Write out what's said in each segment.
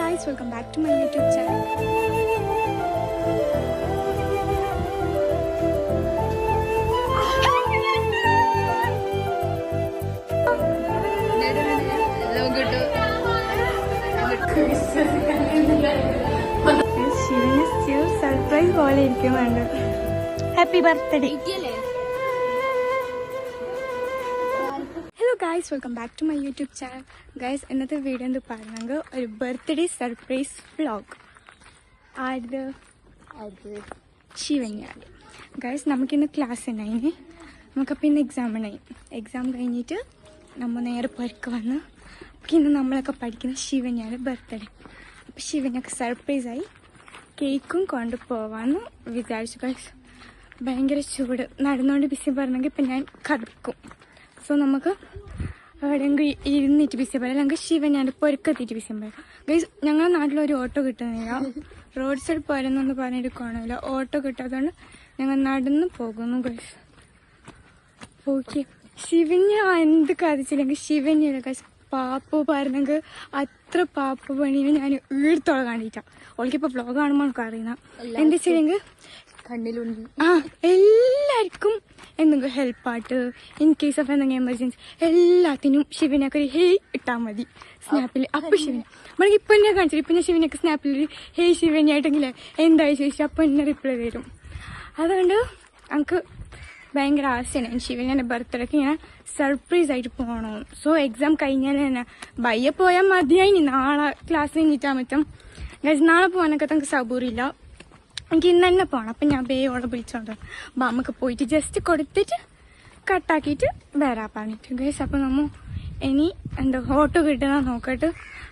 guys, welcome back to my YouTube channel. Shivan is still surprise പോലെ ഇരിക്കുന്നുണ്ട്. Happy birthday. Guys, welcome back to my YouTube channel. Guys, ഇന്നത്തെ video എന്ത് പറഞ്ഞെങ്കിൽ ഒരു birthday surprise vlog ആയത് ശിവന്യാണ്. Guys, നമുക്കിന്ന് class ഉണ്ടായിന്, നമുക്കപ്പോൾ ഇന്ന് എക്സാം കഴിഞ്ഞിട്ട് നമ്മൾ നേരെ പുറക്ക് വന്ന് ഇന്ന് നമ്മളൊക്കെ പഠിക്കുന്ന ശിവന്യാണ് ബർത്ത്ഡേ. അപ്പോൾ ശിവനൊക്കെ സർപ്രൈസായി കേക്കും കൊണ്ടുപോവാന്ന് വിചാരിച്ചു. ഗൈസ്, ഭയങ്കര ചൂട്, നടന്നുകൊണ്ട് ബിസി പറഞ്ഞെങ്കിൽ ഇപ്പം ഞാൻ കടക്കും. സോ നമുക്ക് എവിടെയെങ്കിൽ ഇരുന്നിട്ട് ബിസി പറയാം, അല്ലെങ്കിൽ ശിവനാണ് പൊരുക്കെത്തിയിട്ട് ബിസി പറയാം. ഗൈസ്, ഞങ്ങളുടെ നാട്ടിലൊരു ഓട്ടോ കിട്ടുന്നില്ല, റോഡ് സൈഡ് പോരെന്നൊന്ന് പറഞ്ഞിട്ട് കാണുന്നില്ല, ഓട്ടോ കിട്ടാത്തതുകൊണ്ട് ഞങ്ങൾ നടന്ന് പോകുന്നു. ഗൈസ്, ഓക്കെ, ശിവന്യ എന്ത് കഥച്ചില്ലെങ്കിൽ ശിവന്യല്ല ഗൈസ്. പാപ്പു പറഞ്ഞെങ്കിൽ അത്ര പാപ്പു പണീനെ ഞാൻ ഈടത്തോളം കാണിട്ടാണ്. ഓൾക്കിപ്പോൾ വ്ളോഗ് കാണുമ്പോൾ നമുക്ക് അറിയുന്ന എന്താ വെച്ചില്ലെങ്കിൽ കണ്ണിലുണ്ട് എല്ലാവർക്കും എന്തെങ്കിലും ഹെൽപ്പായിട്ട് ഇൻ കേസ് ഓഫ് എന്തെങ്കിലും എമർജൻസി എല്ലാത്തിനും ശിവനൊക്കെ ഒരു ഹേയ് ഇട്ടാൽ മതി സ്നാപ്പിൽ. അപ്പം ശിവന നമ്മൾക്ക് ഇപ്പം എന്നെ കാണിച്ചു, ഇപ്പം ഞാൻ ശിവനൊക്കെ സ്നാപ്പിൽ ഒരു ഹേയ് ശിവനായിട്ടെങ്കിലേ എന്തായി ചോദിച്ചാൽ അപ്പം എന്നെ റിപ്ലൈ തരും. അതുകൊണ്ട് നമുക്ക് ഭയങ്കര ആശയാണ് ഞാൻ ശിവനെ ബർത്ത്ഡേക്ക് ഇങ്ങനെ സർപ്രൈസ് ആയിട്ട് പോകണം. സോ എക്സാം കഴിഞ്ഞാൽ തന്നെ ബയ്യെ പോയാൽ മതിയായി, നാളെ ക്ലാസ് കഴിഞ്ഞിട്ടാൽ പറ്റും. നാളെ പോകാനൊക്കെ നമുക്ക് സബൂറില്ല, എനിക്ക് ഇന്ന് തന്നെ പോകണം. അപ്പം ഞാൻ ഓളെ വിളിച്ചോണ്ട് നമുക്ക് പോയിട്ട് ജസ്റ്റ് കൊടുത്തിട്ട് കട്ടാക്കിയിട്ട് വരാൻ പറഞ്ഞിട്ട്. ഗൈസ്, അപ്പം നമ്മൾ ഇനി എന്താ ഓട്ടോ കിട്ടുന്ന നോക്കട്ടെ,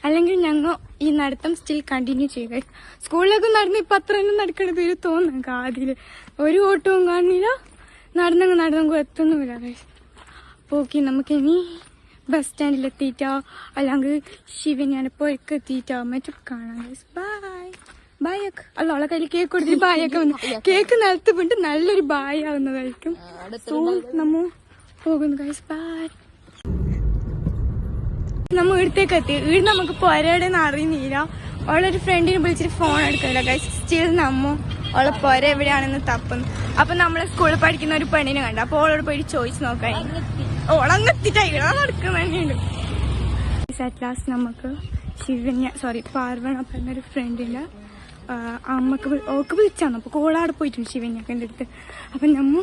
അല്ലെങ്കിൽ ഞങ്ങൾ ഈ നടത്തം സ്റ്റിൽ കണ്ടിന്യൂ ചെയ്യുക. സ്കൂളിലേക്ക് നടന്ന് ഇപ്പം അത്രയൊന്നും നടക്കേണ്ട പേര് തോന്നുന്നു. ആദ്യം ഒരു ഓട്ടവും കാണില്ല, നടന്നെങ്കിൽ എത്തുന്നുമില്ല. ഗൈസ്, ഓക്കെ, നമുക്കിനി ബസ് സ്റ്റാൻഡിലെത്തിയിട്ടോ അല്ലെങ്കിൽ ശിവനാണ് പോയിക്ക് എത്തിയിട്ടോ മറ്റും കാണാം. ഗൈസ്, ബൈ ബായൊക്കെ അല്ല, അവളെ കയ്യിൽ കേക്ക് കൊടുത്തിട്ട് ബായൊക്കെ വന്നു. കേക്ക് നിലത്ത് പോയിട്ട് നല്ലൊരു ബായ് ആവുന്നതായിരിക്കും. സോ നമ്മ പോകുന്നു. Guys, bye. നമ്മ ഇവിടത്തേക്ക് എത്തി. ഇവിടെ നമുക്ക് പൊരയുടെന്ന് അറിയുന്നില്ല. അവളൊരു ഫ്രണ്ടിനെ വിളിച്ചിട്ട് ഫോൺ എടുക്കുന്നില്ല. ഗൈസ്, സ്റ്റിൽ നമ്മ അവളെ പൊര എവിടെയാണെന്ന് തപ്പുന്നു. അപ്പൊ നമ്മളെ സ്കൂളിൽ പഠിക്കുന്ന ഒരു പെണ്ണിനെ കണ്ടു. അപ്പൊ അവളോട് പോയിട്ട് ചോദിച്ചു നോക്കാൻ, ഓളങ്ങെത്തിട്ടാ നടക്കുന്നുണ്ട്. അറ്റ് ലാസ്റ്റ് നമുക്ക് പാർവണ പറഞ്ഞൊരു ഫ്രണ്ടിന്റെ അമ്മക്ക് ഓക്ക് വിളിച്ചാണ്. അപ്പോൾ കോളാടെ പോയിട്ടുണ്ട് ശിവന്യൊക്കെ എൻ്റെ അടുത്ത്. അപ്പം നമ്മ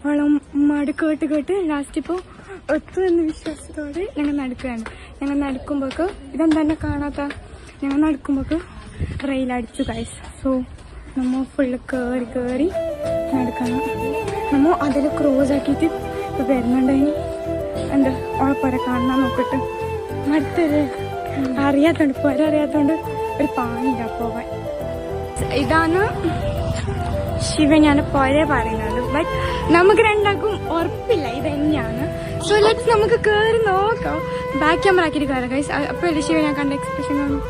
അവളെ ഉമ്മാട് കേട്ട് ലാസ്റ്റ് ഇപ്പോൾ ഒത്തു എന്ന വിശ്വാസത്തോടെ ഞങ്ങൾ നടക്കുകയാണ്. ഞങ്ങൾ നടക്കുമ്പോൾക്ക് ഇതെന്താ കാണാത്ത, ഞങ്ങൾ നടക്കുമ്പോൾക്ക് റെയിലടിച്ചു. ഗൈസ്, സോ നമ്മ ഫുള്ള് കയറി നടക്കണം. നമ്മ അതിൽ ക്രോസ് ആക്കിയിട്ട് ഇപ്പോൾ വരുന്നുണ്ടായി. എന്താ ഉളപ്പുര കാണാൻ നോക്കട്ടെ. അടുത്തത് അറിയാത്തോണ്ട് പുര അറിയാത്തോണ്ട് ഒരു പാണില്ല പോവാൻ. ഇതാണ് ശിവനാണ് പുര പറയുന്നത്. ബട്ട് നമുക്ക് രണ്ടാൾക്കും ഉറപ്പില്ല ഇതെന്നെയാണ്. സോ ലെറ്റ്സ് നമുക്ക് കയറി നോക്കാം. ബാക്ക് ക്യാമറ ആക്കിയിട്ട് കയറാം. ഗൈസ്, അപ്പോൾ ശിവനെ കണ്ട എക്സ്പ്രഷൻ കാണും.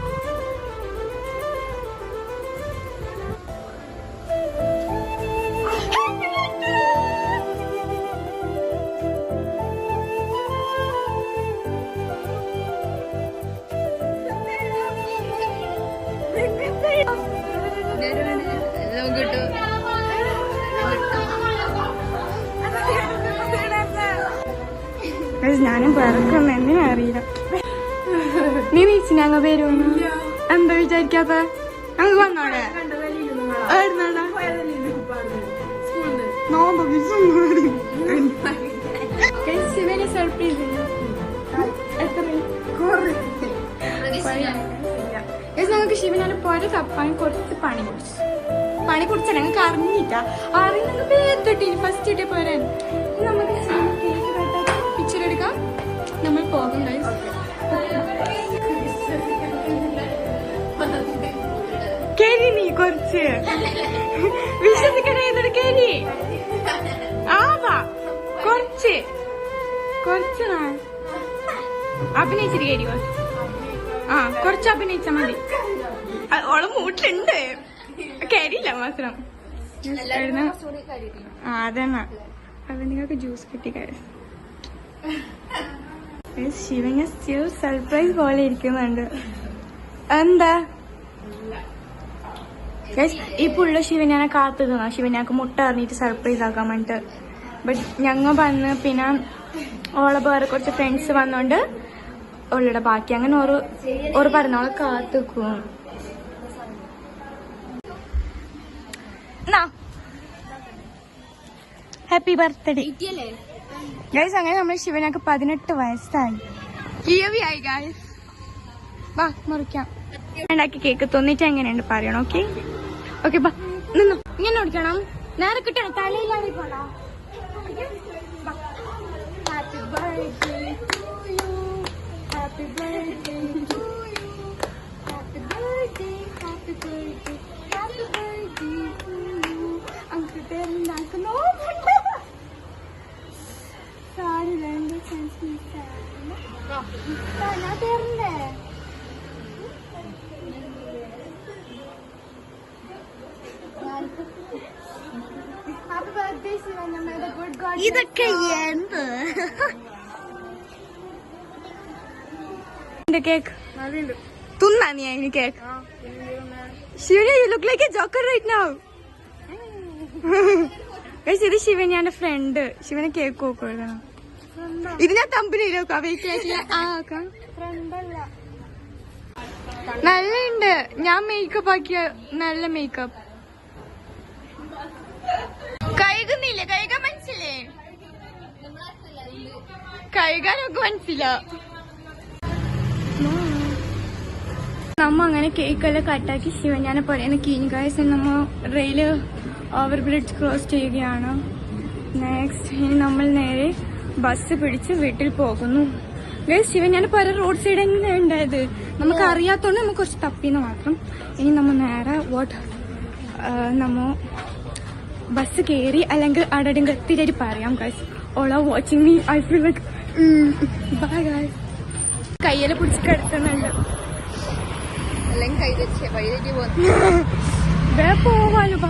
ഞാനും പിറക്കൊന്നും എന്നെ അറിയില്ല. നീ വിളിച്ചു ഞങ്ങൾ വരുമെന്ന് എന്താ വിചാരിക്കാത്ത? ഞങ്ങൾ വന്നോടെ ശിവനെ സർപ്രൈസ് ഞങ്ങൾക്ക് ശിവനാണ് പോലെ തപ്പാൻ കുറച്ച് പണി കുടിച്ച ഞങ്ങൾക്ക് അറിഞ്ഞിട്ടാ അറിയുന്ന ഫസ്റ്റ് ഇട്ടേ പോരാൻ. നമുക്ക് പിക്ചർ എടുക്കാം, നമ്മൾ പോകും. കേരി നീ കുറച്ച് വിശ്വസിക്കണേ, കേരി ആവാ കുറച്ച് അഭിനയിച്ചിട്ട് കേരി കുറച്ച് അഭിനയിച്ചാ മതി. ഓളെ മൂട്ടിലുണ്ട്, കരിയില്ല മാത്രം. അതന്നെ, അത് നിങ്ങൾക്ക് ജ്യൂസ് കിട്ടി. ശിവന് സ്റ്റിൽ സർപ്രൈസ് പോലെ ഇരിക്കുന്നുണ്ട്. എന്താ ഈ പുള്ള ശിവനാനെ കാത്തു നിന്നാ ശിവനാക്ക് മുട്ട അറിഞ്ഞിട്ട് സർപ്രൈസ് ആക്കാൻ വേണ്ടിട്ട്. ബട്ട് ഞങ്ങൾ വന്ന് പിന്നെ ഓളെ വേറെ കുറച്ച് ഫ്രണ്ട്സ് വന്നോണ്ട് ഓളുടെ ബാക്കി അങ്ങനെ ഒരു പറഞ്ഞോളെ കാത്തുക്കും. Happy birthday guys. അങ്ങനെ നമ്മൾ ശിവനാക്ക് 18 വയസ്സായി. കിയവിയായി ഗൈസ്. വാ മുറിക്കാം. ഉണ്ടാക്കി കേക്ക് തോന്നിട്ട് എങ്ങനെയുണ്ട് പറയണം. ഓക്കെ ഓക്കെ ബാ നിന്നു. ഇങ്ങനെ ഓടിക്കണം. നേരെ കിട്ടണം. തലയിലാടി പോടാ. Happy birthday to you. Happy birthday to you. Happy birthday happy birthday happy birthday to you. Uncle പേരുണ്ടാക്കുന്നു. സാരി രണ്ട് സെൻസ് ഞാൻ പേരുണ്ടേ. ഇതൊക്കെ എന്ത് കേക്ക് തിന്നാ നീ അതിന് കേക്ക്? ശിവന you look like a joker right now. ഇത് ശിവനാന്റെ ഫ്രണ്ട്. ശിവനെ കേക്ക് കൊടുക്കണം. ഇത് ഞാൻ തമ്പിലോക്കാം. നല്ല ഉണ്ട്. ഞാൻ മേക്കപ്പ് ആക്കിയ നല്ല മേക്കപ്പ്. കഴുകുന്നില്ല. കഴുകാൻ മനസ്സിലേ? കഴുകാനൊക്കെ മനസ്സില്ല. നമ്മ അങ്ങനെ കേക്കെല്ലാം കട്ടാക്കി ശിവനാനെ പറയുന്ന കീഞ്ഞ് കായസ് നമ്മ റെയില് ഓവർ ബ്രിഡ്ജ് ക്രോസ് ചെയ്യുകയാണ്. നെക്സ്റ്റ് ഇനി നമ്മൾ നേരെ ബസ് പിടിച്ച് വീട്ടിൽ പോകുന്നു. ഗൈസ് ശിവനാനെ പല റോഡ് സൈഡ് എങ്ങനെ ഉണ്ടായത് നമുക്ക് അറിയാത്തോണ്ട് നമുക്ക് കുറച്ച് തപ്പിന്ന് മാത്രം. ഇനി നമ്മ നേരെ നമ്മ ബസ് കയറി അല്ലെങ്കിൽ അവിടെ കൃത്യമായിട്ട് പറയാം guys. All are watching me. I feel like bye guys. കയ്യെല്ലാം പിടിച്ച് കിടക്കുന്നുണ്ട്. പോവാലോ ബാ.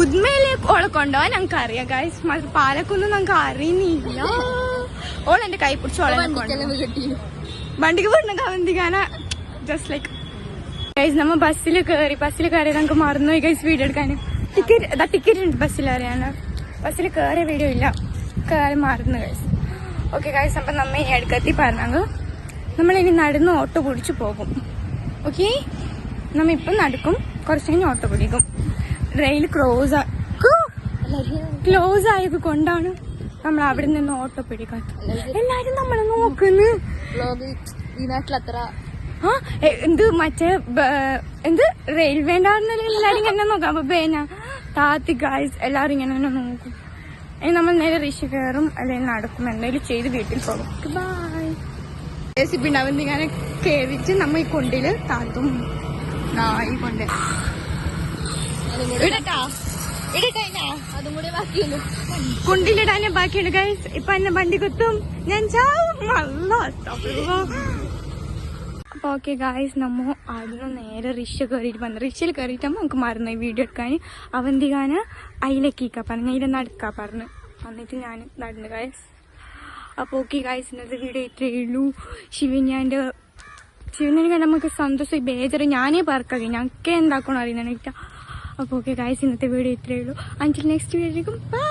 ഉദ്മയിലേക്ക് ഓളെ കൊണ്ടുപോകാൻ ഞങ്ങൾക്ക് അറിയാം ഗൈസ്. പാലക്കൊന്നും ഞങ്ങൾക്ക് അറിയുന്നില്ല. ഓൾ എന്റെ കൈ പിടിച്ച് ഓളെ വണ്ടിക്ക് പോയിട്ടുണ്ടെങ്കിൽ അവന്തിക്കാന ജസ്റ്റ് ലൈക്ക് ഗൈസ്. നമ്മ ബസ്സിൽ കയറി നമുക്ക് മറന്നുപോയി ഗൈസ് വീഡിയോ എടുക്കാൻ. ടിക്കറ്റ് ഉണ്ട് ബസ്സിൽ അറിയാന്. ബസ്സിൽ കയറിയ വീഡിയോ ഇല്ല. കയറി മറന്നു ഗൈസ്. Okay guys. അപ്പം നമ്മ ഇനി അടുക്കത്തി പറഞ്ഞാൽ നമ്മളിനി നടന്ന് ഓട്ടോ പിടിച്ച് പോകും. ഓക്കെ നമ്മ ഇപ്പം നടക്കും. കുറച്ച് കഴിഞ്ഞ് ഓട്ടോ പിടിക്കും. റെയിൽ ക്ലോസ് ആയത് കൊണ്ടാണ് നമ്മൾ അവിടെ നിന്ന് ഓട്ടോ പിടിക്കാത്തത്. എല്ലാരും നമ്മളെ നോക്കുന്നു. എന്ത് മറ്റേ എന്ത് റെയിൽവേ എല്ലാരും ഇങ്ങനെ നോക്കാം. അപ്പൊ പേന താത്തി ഗൈസ് എല്ലാരും ഇങ്ങനെ തന്നെ നോക്കും. ഇനി നമ്മൾ നേരെ ഋഷി കയറും അല്ലെങ്കിൽ നടക്കും. എന്തെങ്കിലും ചെയ്ത് വീട്ടിൽ പോകും. ബൈ. ഉണ്ടാവുന്ന ഇങ്ങനെ കയറിച്ച് നമ്മ ഈ കൊണ്ടില് താത്തും ഈ കൊണ്ട് കുണ്ടിലിടാനേ ബാക്കിയുണ്ട് ഗൈസ്. ഇപ്പൊ എന്നെ വണ്ടി കുത്തും. ഞാൻ അപ്പൊ ഓക്കെ ഗായ്സ്. നമ്മ അവിടുന്ന് നേരെ റിക്ഷ കയറിയിട്ട് വന്നു. റിക്ഷയിൽ കയറിയിട്ടാകുമ്പോ നമുക്ക് മറന്നു വീഡിയോ എടുക്കാൻ. അവന്തികാന അതിലേക്കാ പറഞ്ഞു. അതിലെ നടക്കാ പറഞ്ഞു. എന്നിട്ട് ഞാൻ നടന്നു ഗായ്സ്. അപ്പൊ ഓക്കെ ഗായ്സ്. ഇന്നത്തെ വീഡിയോ ഇത്രയേ ഉള്ളൂ. ശിവനാന്റെ നമുക്ക് സന്തോഷം ബേജറ് ഞാനേ പറക്കാതെ ഞങ്ങൾക്ക് എന്താക്കണം അറിയുന്ന. അപ്പൊ ഓക്കെ ഗായ്സ്. ഇന്നത്തെ വീഡിയോ ഇത്രയേ ഉള്ളൂ. അഞ്ചിൽ നെക്സ്റ്റ് വീഡിയോ ബൈ.